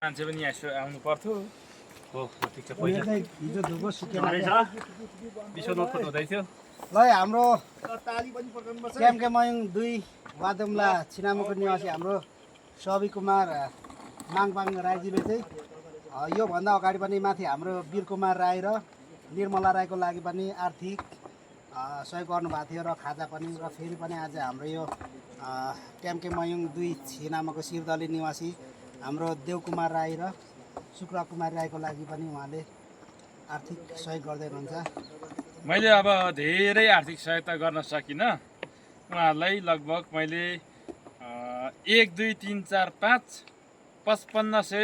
मान्छे पनि यसो आउनु पर्थ्यो हो ठिक छ हिजो धुको सुकेन विश्वनाथ फोटो हुँदै थियो ल हाम्रो क्याम्के मयङ 2 वादमला छिनामको निवासी हाम्रो सबी कुमार माङपाङ राईजीले चाहिँ योभन्दा अगाडि पनि माथि हाम्रो वीर कुमार राई र निर्मला राईको लागि पनि आर्थिक सहयोग गर्नुभएको थियो र खाजा पनि र फेरि पनि आज हाम्रो यो क्याम्के मयङ 2 छिनामको सिरदली निवासी हाम्रो देवकुमार राई र शुक्र कुमार राईको लागि पनि उहाँले आर्थिक सहयोग गर्दै हुनुहुन्छ। मैले अब धेरै आर्थिक सहायता गर्न सकिनँ उहाँहरूलाई लगभग मैले 1 2 3 4 5 5500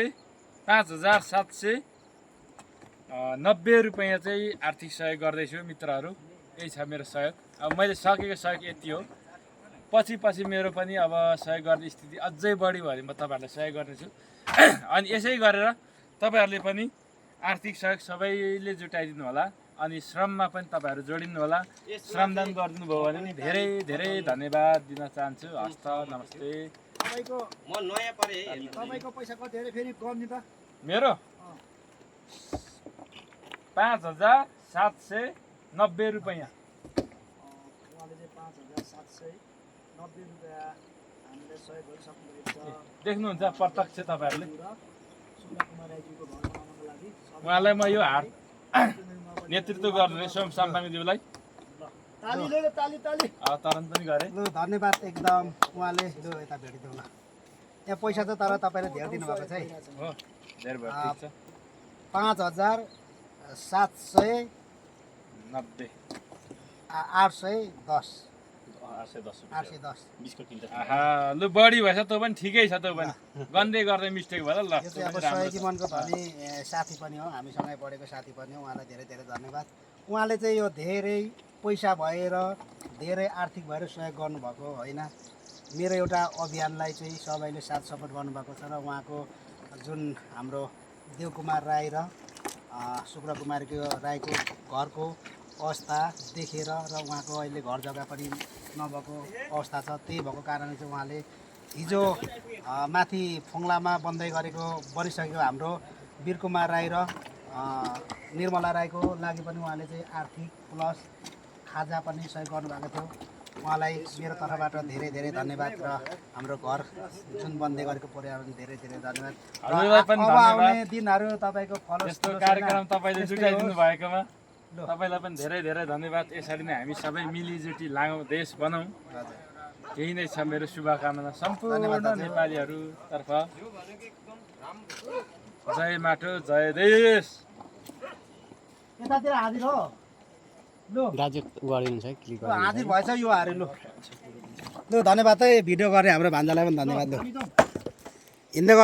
5790 रुपैयाँ चाहिँ आर्थिक सहयोग गर्दैछु मित्रहरू। यही छ मेरो सहयोग। अब मैले सकेको सहयोग यति हो। पछि मेरो पनि अब सहयोग गर्ने स्थिति अझै बढी भयो भने म तपाईँहरूलाई सहयोग गर्नेछु। अनि यसै गरेर तपाईँहरूले पनि आर्थिक सहयोग सबैले जुटाइदिनु होला। अनि श्रममा पनि तपाईँहरू जोडिनु होला। श्रमदान गरिदिनु भयो भने पनि धेरै धेरै धन्यवाद दिन चाहन्छु। हस्त नमस्ते। तपाईको म नयाँ परे तपाईको पैसा कति अरे फेरि गर्नु त मेरो 5790 रुपैयाँ। उहाँले चाहिँ 5790 रुपैयाँ हामीले सहयोग गरिसक्नुभएको छ। देख्नुहुन्छ प्रत्यक्ष तपाईँहरूले। शुक्र कुमार राईजीको घर बनाउनको लागि उहाँलाई म यो हात नेतृत्व गर्नु सोम साम्पाङज्यूलाई ताली लो ताली ताली तरन पनि गरे। ल धन्यवाद एकदम उहाँले ल यता भेटिदेऊ ल। यहाँ पैसा त तर तपाईँले धेरै दिनुभएको छ है। हो धेरै भयो ठीक छ। 5790 810 आहा लु बढी भएछ तँ पनि ठिकै छ तँ पनि गन्दै गर्दै मिस्टेक भयो ल। यो चाहिँ अब सहयोगी मनको धनी साथी पनि हो हामीसँगै पढेको साथी पनि हो। उहाँलाई धेरै धेरै धन्यवाद। उहाँले चाहिँ यो धेरै पैसा भएर धेरै आर्थिक भएर सहयोग गर्नुभएको होइन। मेरो एउटा अभियानलाई चाहिँ सबैले साथ सपोर्ट गर्नुभएको छ र उहाँको जुन हाम्रो देवकुमार राई र शुक्र कुमार राईको घरको अवस्था देखेर र उहाँको अहिले घर जग्गा पनि नभएको अवस्था छ। त्यही भएको कारणले चाहिँ उहाँले हिजो माथि फुङ्लामा बन्दै गरेको बनिसकेको हाम्रो वीर कुमार राई र निर्मला राईको लागि पनि उहाँले चाहिँ आर्थिक प्लस खाजा पनि सहयोग गर्नुभएको थियो। उहाँलाई मेरो तर्फबाट धेरै धेरै धन्यवाद र हाम्रो घर जुन बन्दै गरेको परिवार धेरै धेरै धन्यवाद। अब आउने दिनहरू तपाईँको फलो यस्तो कार्यक्रम तपाईँले जुटाइदिनु भएकोमा तपाईँलाई पनि धेरै धेरै धन्यवाद। यसरी नै हामी सबै मिलिजुटी लागौँ देश बनाऊँ। यही नै छ मेरो शुभकामना सम्पूर्ण नेपालीहरूतर्फ। जय माटो जय देश। यतातिर हाजिर हो लु दाजु गरिदिनु छ क्लिक हाजिर भएछ यो हारे लु लु धन्यवाद है भिडियो गर्ने हाम्रो भान्जालाई पनि धन्यवाद लु हिँड्दै